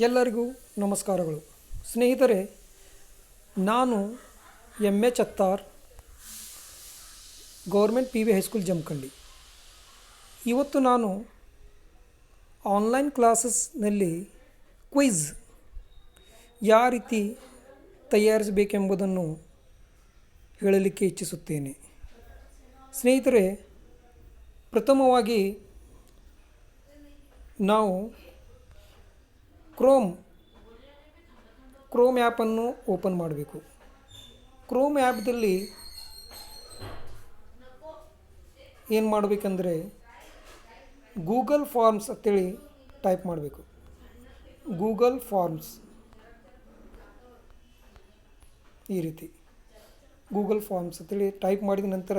ಎಲ್ಲರಿಗೂ ನಮಸ್ಕಾರಗಳು. ಸ್ನೇಹಿತರೆ, ನಾನು H Attar, government PV high school Jamkhandi. ಇವತ್ತು ನಾನು ಆನ್ಲೈನ್ ಕ್ಲಾಸಸ್ನಲ್ಲಿ ಕ್ವಿಝ್ ಯಾವ ರೀತಿ ತಯಾರಿಸಬೇಕೆಂಬುದನ್ನು ಹೇಳಲಿಕ್ಕೆ ಇಚ್ಛಿಸುತ್ತೇನೆ. ಸ್ನೇಹಿತರೆ, ಪ್ರಥಮವಾಗಿ ನಾವು ಕ್ರೋಮ್ ಆ್ಯಪನ್ನು ಓಪನ್ ಮಾಡಬೇಕು. ಕ್ರೋಮ್ ಆ್ಯಪ್ದಲ್ಲಿ ಏನು ಮಾಡಬೇಕಂದ್ರೆ ಗೂಗಲ್ ಫಾರ್ಮ್ಸ್ ಅಂತೇಳಿ ಟೈಪ್ ಮಾಡಬೇಕು. ಗೂಗಲ್ ಫಾರ್ಮ್ಸ್ ಈ ರೀತಿ ಗೂಗಲ್ ಫಾರ್ಮ್ಸ್ ಅಂತೇಳಿ ಟೈಪ್ ಮಾಡಿದ ನಂತರ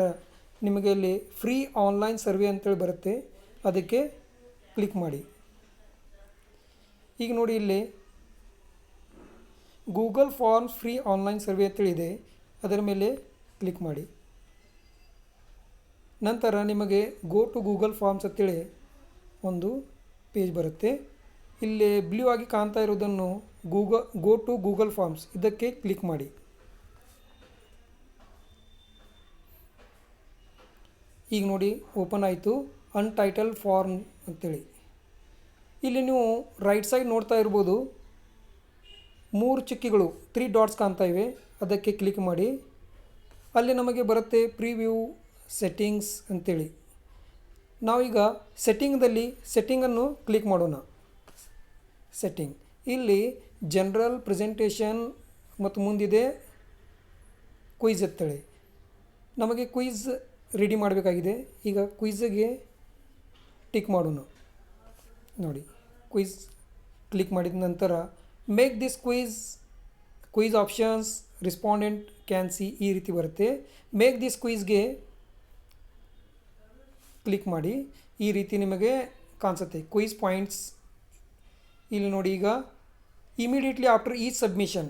ನಿಮಗೆ ಅಲ್ಲಿ ಫ್ರೀ ಆನ್ಲೈನ್ ಸರ್ವೆ ಅಂತೇಳಿ ಬರುತ್ತೆ. ಅದಕ್ಕೆ ಕ್ಲಿಕ್ ಮಾಡಿ. ಈಗ ನೋಡಿ, ಇಲ್ಲಿ Google forms free online survey ಅಂತೇಳಿದೆ. ಅದರ ಮೇಲೆ ಕ್ಲಿಕ್ ಮಾಡಿ. ನಂತರ ನಿಮಗೆ ಗೋ ಟು ಗೂಗಲ್ ಫಾರ್ಮ್ಸ್ ಅಂತೇಳಿ ಒಂದು ಪೇಜ್ ಬರುತ್ತೆ. ಇಲ್ಲಿ ಬ್ಲೂ ಆಗಿ ಕಾಣ್ತಾ ಇರೋದನ್ನು ಗೋ ಟು ಗೂಗಲ್ ಫಾರ್ಮ್ಸ್ ಇದಕ್ಕೆ ಕ್ಲಿಕ್ ಮಾಡಿ. ಈಗ ನೋಡಿ, ಓಪನ್ ಆಯಿತು. ಅನ್ಟೈಟಲ್ಡ್ ಫಾರ್ಮ್ ಅಂತೇಳಿ ಇಲ್ಲಿ ನೀವು ರೈಟ್ ಸೈಡ್ ನೋಡ್ತಾ ಇರ್ಬೋದು, 3 ಚುಕ್ಕಿಗಳು 3 ಡಾಟ್ಸ್ ಕಾಣ್ತಾ ಇವೆ. ಅದಕ್ಕೆ ಕ್ಲಿಕ್ ಮಾಡಿ. ಅಲ್ಲಿ ನಮಗೆ ಬರುತ್ತೆ ಪ್ರಿವ್ಯೂ ಸೆಟ್ಟಿಂಗ್ಸ್ ಅಂತೇಳಿ. ನಾವೀಗ ಸೆಟ್ಟಿಂಗನ್ನು ಕ್ಲಿಕ್ ಮಾಡೋಣ. ಸೆಟ್ಟಿಂಗ್ ಇಲ್ಲಿ ಜನರಲ್ ಪ್ರೆಸೆಂಟೇಷನ್ ಮತ್ತು ಮುಂದಿದೆ ಕ್ವಿಝ್ ಅಂತೇಳಿ. ನಮಗೆ ಕ್ವಿಝ್ ರೆಡಿ ಮಾಡಬೇಕಾಗಿದೆ. ಈಗ ಕ್ವಿಝಿಗೆ ಟಿಕ್ ಮಾಡೋಣ. ನೋಡಿ, ಕ್ವಿಝ್ ಕ್ಲಿಕ್ ಮಾಡಿದ ನಂತರ make this quiz options respondent can C ಈ ರೀತಿ ಬರುತ್ತೆ. ಮೇಕ್ ದಿಸ್ ಕ್ವಿಝ್ಗೆ ಕ್ಲಿಕ್ ಮಾಡಿ. ಈ ರೀತಿ ನಿಮಗೆ ಕಾಣಿಸುತ್ತೆ ಕ್ವಿಝ್ ಪಾಯಿಂಟ್ಸ್. ಇಲ್ಲಿ ನೋಡಿ, ಈಗ ಇಮಿಡಿಯೇಟ್ಲಿ ಆಫ್ಟರ್ ಈಚ್ ಸಬ್ಮಿಷನ್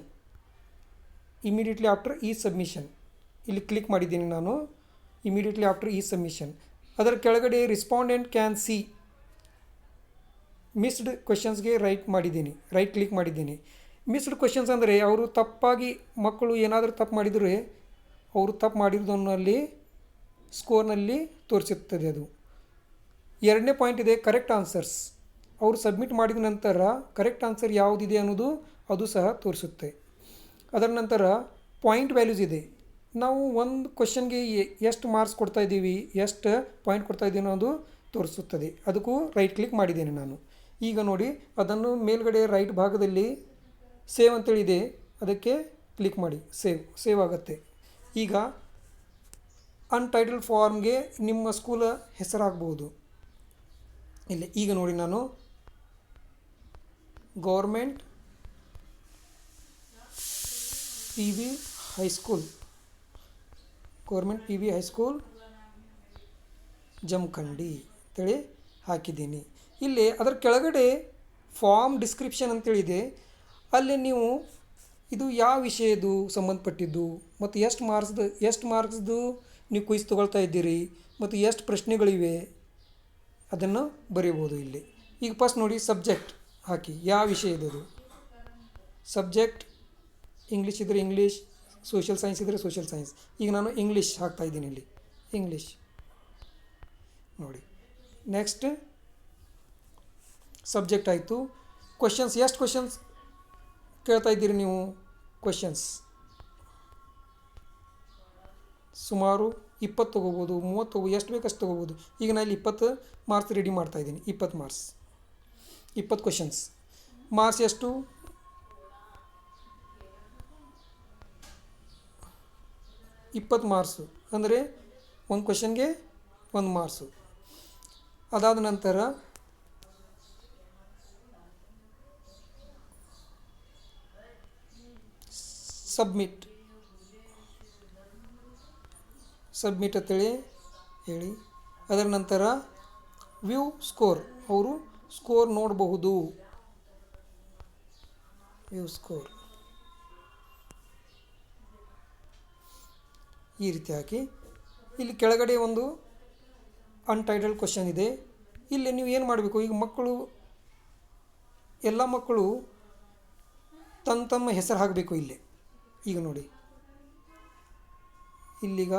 ಇಲ್ಲಿ ಕ್ಲಿಕ್ ಮಾಡಿದ್ದೀನಿ ನಾನು. ಇಮಿಡಿಯೇಟ್ಲಿ ಆಫ್ಟರ್ ಈಚ್ ಸಬ್ಮಿಷನ್ ಅದರ ಕೆಳಗಡೆ ರೆಸ್ಪಾಂಡೆಂಟ್ ಕ್ಯಾನ್ ಸಿ ಮಿಸ್ಡ್ ಕ್ವೆಶನ್ಸ್ಗೆ ರೈಟ್ ಕ್ಲಿಕ್ ಮಾಡಿದ್ದೀನಿ. ಮಿಸ್ಡ್ ಕ್ವೆಶನ್ಸ್ ಅಂದರೆ ಅವರು ತಪ್ಪಾಗಿ ಮಕ್ಕಳು ಏನಾದರೂ ತಪ್ಪು ಮಾಡಿದರೆ ಅವರು ತಪ್ಪು ಮಾಡಿರೋದನ್ನು ಅಲ್ಲಿ ಸ್ಕೋರ್ನಲ್ಲಿ ತೋರಿಸುತ್ತದೆ. ಅದು 2ನೇ ಪಾಯಿಂಟ್ ಇದೆ ಕರೆಕ್ಟ್ ಆನ್ಸರ್ಸ್. ಅವರು ಸಬ್ಮಿಟ್ ಮಾಡಿದ ನಂತರ ಕರೆಕ್ಟ್ ಆನ್ಸರ್ ಯಾವುದಿದೆ ಅನ್ನೋದು ಅದು ಸಹ ತೋರಿಸುತ್ತೆ. ಅದರ ನಂತರ ಪಾಯಿಂಟ್ ವ್ಯಾಲ್ಯೂಸ್ ಇದೆ. ನಾವು ಒಂದು ಕ್ವೆಶನ್ಗೆ ಎಷ್ಟು ಮಾರ್ಕ್ಸ್ ಕೊಡ್ತಾಯಿದ್ದೀವಿ, ಎಷ್ಟು ಪಾಯಿಂಟ್ ಕೊಡ್ತಾಯಿದ್ದೀವಿ ಅನ್ನೋದು ತೋರಿಸುತ್ತದೆ. ಅದಕ್ಕೂ ರೈಟ್ ಕ್ಲಿಕ್ ಮಾಡಿದ್ದೇನೆ ನಾನು. ಈಗ ನೋಡಿ, ಅದನ್ನು ಮೇಲ್ಗಡೆ ರೈಟ್ ಭಾಗದಲ್ಲಿ ಸೇವ್ ಅಂತೇಳಿದೆ. ಅದಕ್ಕೆ ಕ್ಲಿಕ್ ಮಾಡಿ. ಸೇವ್ ಆಗುತ್ತೆ. ಈಗ ಅನ್ಟೈಟಲ್ಡ್ ಫಾರ್ಮ್ಗೆ ನಿಮ್ಮ ಸ್ಕೂಲ ಹೆಸರಾಗಬಹುದು. ಇಲ್ಲಿ ಈಗ ನೋಡಿ, ನಾನು ಗೌರ್ಮೆಂಟ್ PV ಹೈಸ್ಕೂಲ್ ಜಮಖಂಡಿ ಅಂತೇಳಿ ಹಾಕಿದ್ದೀನಿ. ಇಲ್ಲಿ ಅದರ ಕೆಳಗಡೆ ಫಾರ್ಮ್ ಡಿಸ್ಕ್ರಿಪ್ಷನ್ ಅಂತೇಳಿದೆ. ಅಲ್ಲಿ ನೀವು ಇದು ಯಾವ ವಿಷಯದ್ದು ಸಂಬಂಧಪಟ್ಟಿದ್ದು ಮತ್ತು ಎಷ್ಟು ಮಾರ್ಕ್ಸ್ದು ನೀವು ಕ್ವಿಝ್ ತೊಗೊಳ್ತಾ ಇದ್ದೀರಿ ಮತ್ತು ಎಷ್ಟು ಪ್ರಶ್ನೆಗಳಿವೆ ಅದನ್ನು ಬರೀಬೋದು ಇಲ್ಲಿ. ಈಗ ಫಸ್ಟ್ ನೋಡಿ, ಸಬ್ಜೆಕ್ಟ್ ಹಾಕಿ, ಯಾವ ವಿಷಯ ಇದ್ದದು. ಸಬ್ಜೆಕ್ಟ್ ಇಂಗ್ಲೀಷ್ ಇದ್ದರೆ ಇಂಗ್ಲೀಷ್, ಸೋಷಿಯಲ್ ಸೈನ್ಸ್ ಇದ್ದರೆ ಸೋಷಿಯಲ್ ಸೈನ್ಸ್. ಈಗ ನಾನು ಇಂಗ್ಲೀಷ್ ಹಾಕ್ತಾಯಿದ್ದೀನಿ. ಇಲ್ಲಿ ಇಂಗ್ಲೀಷ್ ನೋಡಿ. ನೆಕ್ಸ್ಟ್ ಸಬ್ಜೆಕ್ಟ್ ಆಯಿತು. ಕ್ವೆಶನ್ಸ್, ಎಷ್ಟು ಕ್ವೆಶನ್ಸ್ ಕೇಳ್ತಾ ಇದ್ದೀರಿ ನೀವು. ಕ್ವೆಶನ್ಸ್ ಸುಮಾರು 20 ತೊಗೋಬೋದು, 30 ತೊಗೋಬೋದು, ಎಷ್ಟು ಬೇಕಷ್ಟು ತೊಗೋಬೋದು. ಈಗ ನಾನು ಇಲ್ಲಿ 20 ಮಾರ್ಕ್ಸ್ ರೆಡಿ ಮಾಡ್ತಾಯಿದ್ದೀನಿ. 20 ಮಾರ್ಕ್ಸ್, 20 ಕ್ವೆಶನ್ಸ್. ಮಾರ್ಕ್ಸ್ ಎಷ್ಟು? 20 ಮಾರ್ಕ್ಸು ಅಂದರೆ ಒಂದು ಕ್ವೆಶನ್ಗೆ 1 ಮಾರ್ಕ್ಸು. ಅದಾದ ನಂತರ ಸಬ್ಮಿಟ್ ಅಂತೇಳಿ ಹೇಳಿ. ಅದರ ನಂತರ ವ್ಯೂ ಸ್ಕೋರ್, ಅವರು ಸ್ಕೋರ್ ನೋಡಬಹುದು. ವ್ಯೂ ಸ್ಕೋರ್ ಈ ರೀತಿ ಹಾಕಿ. ಇಲ್ಲಿ ಕೆಳಗಡೆ ಒಂದು ಅನ್ಟೈಟಲ್ಡ್ ಕ್ವೆಶನ್ ಇದೆ. ಇಲ್ಲಿ ನೀವು ಏನು ಮಾಡಬೇಕು, ಈಗ ಎಲ್ಲ ಮಕ್ಕಳು ತಮ್ಮ ಹೆಸರು ಹಾಕಬೇಕು ಇಲ್ಲಿ. ಈಗ ನೋಡಿ, ಇಲ್ಲೀಗ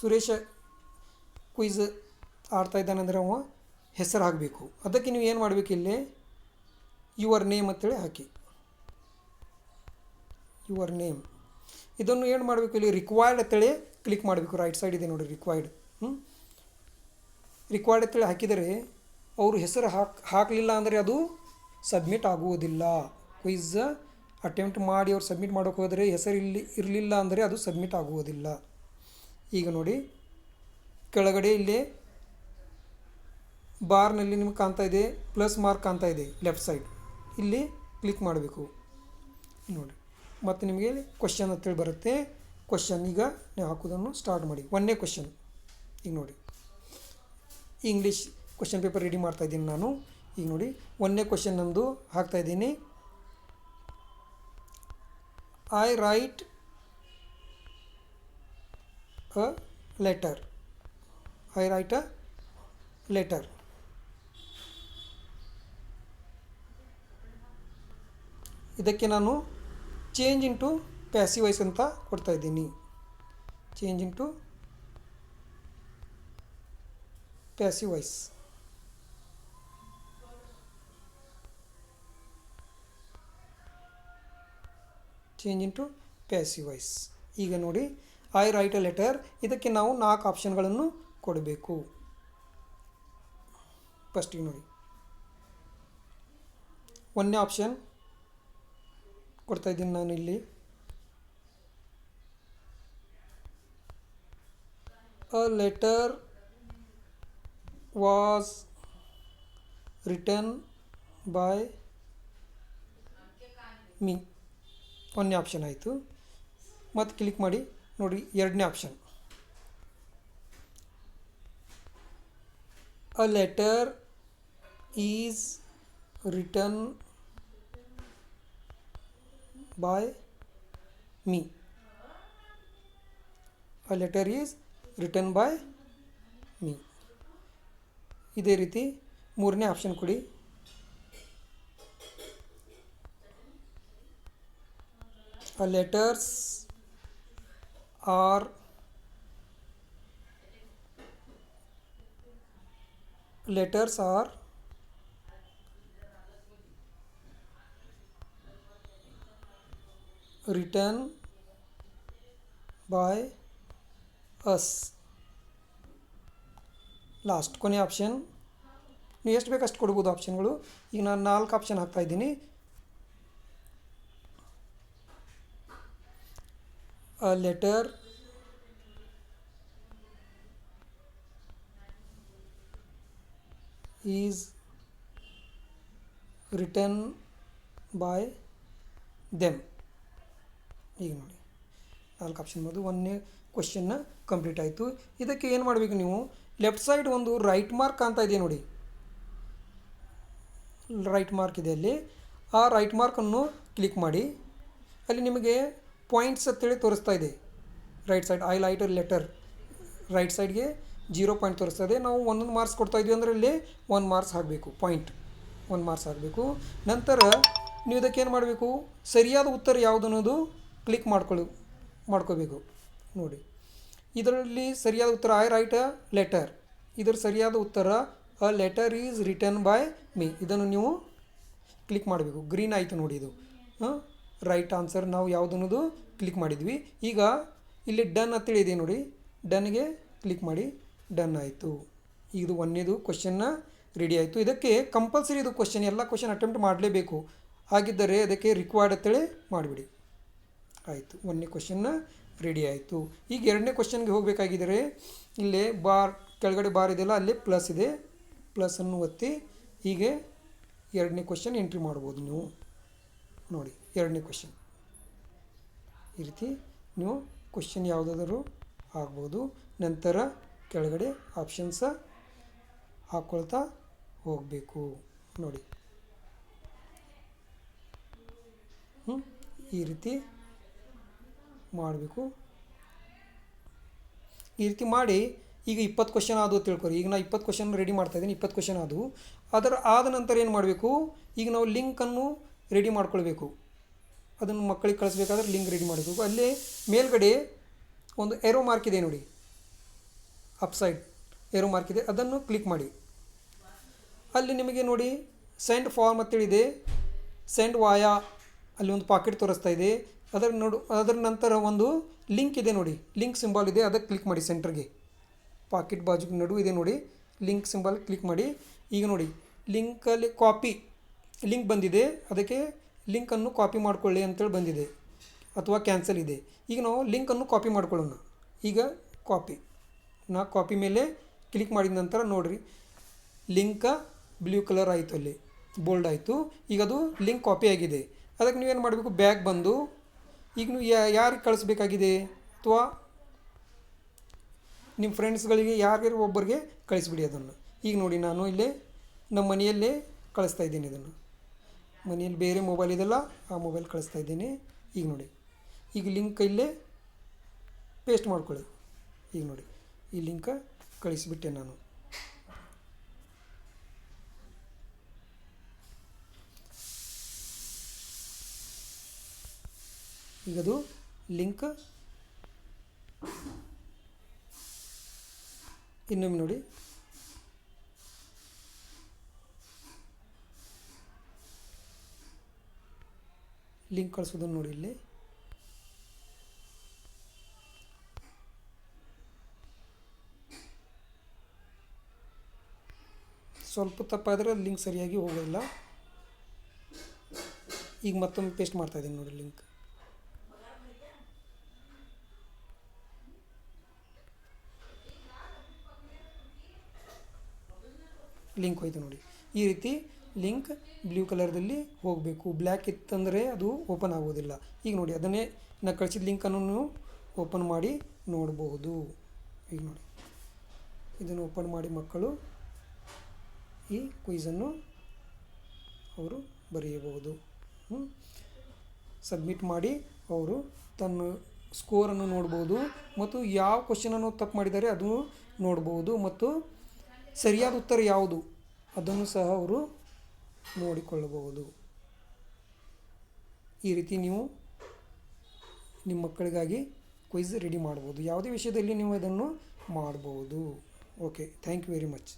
ಸುರೇಶ ಕ್ವಿಝ್ ಆಡ್ತಾ ಇದ್ದಾನಂದರೆ ಅವ ಹೆಸರು ಹಾಕಬೇಕು. ಅದಕ್ಕೆ ನೀವು ಏನು ಮಾಡಬೇಕು, ಇಲ್ಲಿ ಯುವರ್ ನೇಮ್ ಅಂತೇಳಿ ಹಾಕಿ, ಯುವರ್ ನೇಮ್. ಇದನ್ನು ಏನು ಮಾಡಬೇಕು, ಇಲ್ಲಿ ರಿಕ್ವೈರ್ಡ್ ಅಂತೇಳಿ ಕ್ಲಿಕ್ ಮಾಡಬೇಕು. ರೈಟ್ ಸೈಡ್ ಇದೆ ನೋಡಿ ರಿಕ್ವೈರ್ಡ್. ರಿಕ್ವೈರ್ಡ್ ಅಂತೇಳಿ ಹಾಕಿದರೆ ಅವರು ಹೆಸರು ಹಾಕಲಿಲ್ಲ ಅಂದರೆ ಅದು ಸಬ್ಮಿಟ್ ಆಗುವುದಿಲ್ಲ. ಕ್ವಿಝ್ ಅಟೆಂಪ್ಟ್ ಮಾಡಿ ಅವ್ರು ಸಬ್ಮಿಟ್ ಮಾಡೋಕ್ಕೆ ಹೋದರೆ ಹೆಸರು ಇರಲಿಲ್ಲ ಅಂದರೆ ಅದು ಸಬ್ಮಿಟ್ ಆಗುವುದಿಲ್ಲ. ಈಗ ನೋಡಿ, ಕೆಳಗಡೆ ಇಲ್ಲಿ ಬಾರ್ನಲ್ಲಿ ನಿಮಗೆ ಕಾಣ್ತಾ ಇದೆ, ಪ್ಲಸ್ ಮಾರ್ಕ್ ಕಾಣ್ತಾ ಇದೆ ಲೆಫ್ಟ್ ಸೈಡ್. ಇಲ್ಲಿ ಕ್ಲಿಕ್ ಮಾಡಬೇಕು ನೋಡಿ. ಮತ್ತು ನಿಮಗೆ ಕ್ವಶನ್ ಅಂತೇಳಿ ಬರುತ್ತೆ. ಕ್ವಶನ್ ಈಗ ನೀವು ಹಾಕೋದನ್ನು ಸ್ಟಾರ್ಟ್ ಮಾಡಿ. ಒಂದನೇ ಕ್ವಶನ್ ಈಗ ನೋಡಿ, ಇಂಗ್ಲೀಷ್ ಕ್ವಶನ್ ಪೇಪರ್ ರೆಡಿ ಮಾಡ್ತಾಯಿದ್ದೀನಿ ನಾನು. ಈಗ ನೋಡಿ, ಒಂದನೇ ಕ್ವಶನ್ ನಮ್ಮದು ಹಾಕ್ತಾಯಿದ್ದೀನಿ. I write a letter. I write a letter. ಇದಕ್ಕೆ ನಾನು ಚೇಂಜ್ ಇಂಟು ಪ್ಯಾಸಿವ್ ವಾಯ್ಸ್ ಅಂತ ಕೊಡ್ತಾಯಿದ್ದೀನಿ. Change into passive voice. Change into passive voice. ಈಗ ನೋಡಿ, ಐ ರೈಟ್ ಅ ಲೆಟರ್. ಇದಕ್ಕೆ ನಾವು 4 ಆಪ್ಷನ್ಗಳನ್ನು ಕೊಡಬೇಕು. ಫಸ್ಟಿಗೆ ನೋಡಿ, ಒಂದನೇ ಆಪ್ಷನ್ ಕೊಡ್ತಾಯಿದ್ದೀನಿ ನಾನು ಇಲ್ಲಿ. A letter was written by me. ಒಂದನೇ ಆಪ್ಷನ್ ಆಯಿತು. ಮತ್ತು ಕ್ಲಿಕ್ ಮಾಡಿ ನೋಡಿ, ಎರಡನೇ option. A letter is written by me. A letter is written by me. ಇದೇ ರೀತಿ ಮೂರನೇ ಆಪ್ಷನ್ ಕೊಡಿ. A letters are written by us. Last ಕೊನೆ ಆಪ್ಷನ್. ನೀವು ಎಷ್ಟು ಬೇಕು ಅಷ್ಟು ಕೊಡ್ಬೋದು ಆಪ್ಷನ್ಗಳು. ಈಗ ನಾನು 4 ಆಪ್ಷನ್ ಹಾಕ್ತಾಯಿದ್ದೀನಿ. ಅ letter is written by them. ಈಗ ನೋಡಿ, 4 ಆಪ್ಷನ್ ಬಂದು ಒಂದನೇ ಕ್ವಶನ್ನ ಕಂಪ್ಲೀಟ್ ಆಯಿತು. ಇದಕ್ಕೆ ಏನು ಮಾಡಬೇಕು, ನೀವು ಲೆಫ್ಟ್ ಸೈಡ್ ಒಂದು ರೈಟ್ ಮಾರ್ಕ್ ಕಾಣ್ತಾ ಇದೆ ನೋಡಿ, ರೈಟ್ ಮಾರ್ಕ್ ಇದೆ ಅಲ್ಲಿ. ಆ ರೈಟ್ ಮಾರ್ಕನ್ನು ಕ್ಲಿಕ್ ಮಾಡಿ. ಅಲ್ಲಿ ನಿಮಗೆ ಪಾಯಿಂಟ್ಸ್ ಅಂತೇಳಿ ತೋರಿಸ್ತಾ ಇದೆ right side. I write a letter right ಸೈಡ್ಗೆ 0 ಪಾಯಿಂಟ್ ತೋರಿಸ್ತಾ ಇದೆ. ನಾವು 1 ಮಾರ್ಕ್ಸ್ ಕೊಡ್ತಾ ಇದ್ವಿ ಅಂದರೆ ಇಲ್ಲಿ 1 ಮಾರ್ಕ್ಸ್ ಹಾಕಬೇಕು, ಪಾಯಿಂಟ್ 1 ಮಾರ್ಕ್ಸ್ ಹಾಕಬೇಕು. ನಂತರ ನೀವು ಇದಕ್ಕೆ ಏನು ಮಾಡಬೇಕು, ಸರಿಯಾದ ಉತ್ತರ ಯಾವುದು ಅನ್ನೋದು ಕ್ಲಿಕ್ ಮಾಡ್ಕೋಬೇಕು ನೋಡಿ. ಇದರಲ್ಲಿ ಸರಿಯಾದ ಉತ್ತರ ಐ ರೈಟ್ ಅ ಲೆಟರ್. ಇದರ ಸರಿಯಾದ ಉತ್ತರ ಅ letter is written by me. ಇದನ್ನು ನೀವು ಕ್ಲಿಕ್ ಮಾಡಬೇಕು. ಗ್ರೀನ್ ಆಯಿತು ನೋಡಿ, ಇದು ರೈಟ್ ಆನ್ಸರ್ ನಾವು ಯಾವುದು ಅನ್ನೋದು ಕ್ಲಿಕ್ ಮಾಡಿದ್ವಿ. ಈಗ ಇಲ್ಲಿ ಡನ್ ಅಂತೇಳಿ ಇದೆ ನೋಡಿ, ಡನ್ಗೆ ಕ್ಲಿಕ್ ಮಾಡಿ. ಡನ್ ಆಯಿತು. ಇದು ಒಂದನೇದು ಕ್ವಶನ್ನ ರೆಡಿ ಆಯಿತು. ಇದಕ್ಕೆ ಕಂಪಲ್ಸರಿ ಇದು ಕ್ವಶನ್, ಎಲ್ಲ ಕ್ವಶನ್ ಅಟೆಂಪ್ಟ್ ಮಾಡಲೇಬೇಕು. ಹಾಗಿದ್ದರೆ ಅದಕ್ಕೆ ರಿಕ್ವೈರ್ಡ್ ಅಂತೇಳಿ ಮಾಡಿಬಿಡಿ. ಆಯಿತು, ಒಂದನೇ ಕ್ವಶನ್ನ ರೆಡಿ ಆಯಿತು. ಈಗ ಎರಡನೇ ಕ್ವಶನ್ಗೆ ಹೋಗಬೇಕಾಗಿದ್ದರೆ ಇಲ್ಲೇ ಬಾರ್ ಕೆಳಗಡೆ ಬಾರ್ ಇದೆಯಲ್ಲ, ಅಲ್ಲಿ ಪ್ಲಸ್ ಇದೆ, ಪ್ಲಸ್ಸನ್ನು ಒತ್ತಿ ಹೀಗೆ ಎರಡನೇ ಕ್ವಶನ್ ಎಂಟ್ರಿ ಮಾಡ್ಬೋದು ನೀವು ನೋಡಿ. ಎರಡನೇ ಕ್ವಶನ್ ಈ ರೀತಿ ನೀವು ಕ್ವಶನ್ ಯಾವುದಾದರೂ ಆಗ್ಬೋದು. ನಂತರ ಕೆಳಗಡೆ ಆಪ್ಷನ್ಸ ಹಾಕ್ಕೊಳ್ತಾ ಹೋಗಬೇಕು ನೋಡಿ. ಈ ರೀತಿ ಮಾಡಬೇಕು. ಈ ರೀತಿ ಮಾಡಿ ಈಗ 20 ಕ್ವಶನ್ ಆದವು ತಿಳ್ಕೊರಿ. ಈಗ ನಾನು 20 ಕ್ವಶನ್ ರೆಡಿ ಮಾಡ್ತಾಯಿದ್ದೀನಿ. 20 ಕ್ವಶನ್ ಆದವು. ಆದ ನಂತರ ಏನು ಮಾಡಬೇಕು, ಈಗ ನಾವು ಲಿಂಕನ್ನು ರೆಡಿ ಮಾಡ್ಕೊಳ್ಬೇಕು. ಅದನ್ನು ಮಕ್ಕಳಿಗೆ ಕಳಿಸ್ಬೇಕಾದ್ರೆ ಲಿಂಕ್ ರೆಡಿ ಮಾಡಬೇಕು. ಅಲ್ಲೇ ಮೇಲ್ಗಡೆ ಒಂದು ಏರೋ ಮಾರ್ಕ್ ಇದೆ ನೋಡಿ, ಅಪ್ಸೈಡ್ ಏರೋ ಮಾರ್ಕ್ ಇದೆ, ಅದನ್ನು ಕ್ಲಿಕ್ ಮಾಡಿ. ಅಲ್ಲಿ ನಿಮಗೆ ನೋಡಿ ಸೆಂಡ್ ಫಾರ್ಮ್ ಅಂತೇಳಿದೆ, ಸೆಂಡ್ ವಾಯಾ ಅಲ್ಲಿ ಒಂದು ಪಾಕೆಟ್ ತೋರಿಸ್ತಾ ಇದೆ. ಅದರ ನಂತರ ಒಂದು ಲಿಂಕ್ ಇದೆ ನೋಡಿ, ಲಿಂಕ್ ಸಿಂಬಾಲ್ ಇದೆ, ಅದಕ್ಕೆ ಕ್ಲಿಕ್ ಮಾಡಿ. ಸೆಂಟ್ರಿಗೆ ಪಾಕೆಟ್ ಬಾಜು ನಡು ಇದೆ ನೋಡಿ, ಲಿಂಕ್ ಸಿಂಬಲ್ ಕ್ಲಿಕ್ ಮಾಡಿ. ಈಗ ನೋಡಿ ಲಿಂಕಲ್ಲಿ ಕಾಪಿ ಲಿಂಕ್ ಬಂದಿದೆ, ಅದಕ್ಕೆ ಲಿಂಕನ್ನು ಕಾಪಿ ಮಾಡ್ಕೊಳ್ಳಿ ಅಂತೇಳಿ ಬಂದಿದೆ, ಅಥವಾ ಕ್ಯಾನ್ಸಲ್ ಇದೆ. ಈಗ ನಾವು ಲಿಂಕನ್ನು ಕಾಪಿ ಮಾಡ್ಕೊಳ್ಳೋಣ. ಈಗ ಕಾಪಿ ಮೇಲೆ ಕ್ಲಿಕ್ ಮಾಡಿದ ನಂತರ ನೋಡಿರಿ ಲಿಂಕ ಬ್ಲೂ ಕಲರ್ ಆಯಿತು, ಅಲ್ಲಿ ಬೋಲ್ಡ್ ಆಯಿತು. ಈಗ ಅದು ಲಿಂಕ್ ಕಾಪಿ ಆಗಿದೆ. ಅದಕ್ಕೆ ನೀವೇನು ಮಾಡಬೇಕು, ಬ್ಯಾಗ್ ಬಂದು ಈಗ ನೀವು ಯಾರಿಗೆ ಕಳಿಸ್ಬೇಕಾಗಿದೆ ಅಥವಾ ನಿಮ್ಮ ಫ್ರೆಂಡ್ಸ್ಗಳಿಗೆ ಯಾರಿಗಾರು ಒಬ್ಬರಿಗೆ ಕಳಿಸ್ಬಿಡಿ ಅದನ್ನು. ಈಗ ನೋಡಿ ನಾನು ಇಲ್ಲೇ ನಮ್ಮ ಮನೆಯಲ್ಲೇ ಕಳಿಸ್ತಾ ಇದ್ದೀನಿ, ಇದನ್ನು ಮನೆಯಲ್ಲಿ ಬೇರೆ ಮೊಬೈಲ್ ಇದೆಲ್ಲ ಆ ಮೊಬೈಲ್ ಕಳಿಸ್ತಾ ಇದ್ದೀನಿ. ಈಗ ನೋಡಿ ಈಗ ಲಿಂಕ್ ಇಲ್ಲೇ ಪೇಸ್ಟ್ ಮಾಡ್ಕೊಳ್ಳಿ. ಈಗ ನೋಡಿ ಈ ಲಿಂಕ ಕಳಿಸಿಬಿಟ್ಟೆ ನಾನು. ಈಗದು ಲಿಂಕ್ ಇನ್ನೊಮ್ಮೆ ನೋಡಿ, ಲಿಂಕ್ ಕಳಿಸೋದನ್ನು ನೋಡಿ. ಇಲ್ಲಿ ಸ್ವಲ್ಪ ತಪ್ಪಾದರೆ ಲಿಂಕ್ ಸರಿಯಾಗಿ ಹೋಗೋಲ್ಲ. ಈಗ ಮತ್ತೊಮ್ಮೆ ಪೇಸ್ಟ್ ಮಾಡ್ತಾ ಇದ್ದೀನಿ ನೋಡಿ ಲಿಂಕ್. ಲಿಂಕ್ ಹೋಯ್ತು ನೋಡಿ. ಈ ರೀತಿ ಲಿಂಕ್ ಬ್ಲೂ ಕಲರ್ದಲ್ಲಿ ಹೋಗಬೇಕು. ಬ್ಲ್ಯಾಕ್ ಇತ್ತಂದರೆ ಅದು ಓಪನ್ ಆಗೋದಿಲ್ಲ. ಈಗ ನೋಡಿ ಅದನ್ನೇ ನಾನು ಕಳಿಸಿದ ಲಿಂಕನ್ನು ಓಪನ್ ಮಾಡಿ ನೋಡಬಹುದು. ಈಗ ನೋಡಿ ಇದನ್ನು ಓಪನ್ ಮಾಡಿ ಮಕ್ಕಳು ಈ ಕ್ವಿಝನ್ನು ಅವರು ಬರೆಯಬಹುದು. ಸಬ್ಮಿಟ್ ಮಾಡಿ ಅವರು ತನ್ನ ಸ್ಕೋರನ್ನು ನೋಡ್ಬೋದು, ಮತ್ತು ಯಾವ ಕ್ವಶನನ್ನು ತಪ್ಪು ಮಾಡಿದ್ದಾರೆ ಅದು ನೋಡ್ಬೋದು, ಮತ್ತು ಸರಿಯಾದ ಉತ್ತರ ಯಾವುದು ಅದನ್ನು ಸಹ ಅವರು ನೋಡಿಕೊಳ್ಳಬಹುದು. ಈ ರೀತಿ ನೀವು ನಿಮ್ಮ ಮಕ್ಕಳಿಗಾಗಿ ಕ್ವಿಝ್ ರೆಡಿ ಮಾಡ್ಬೋದು. ಯಾವುದೇ ವಿಷಯದಲ್ಲಿ ನೀವು ಅದನ್ನು ಮಾಡ್ಬೋದು. Okay, thank you very much.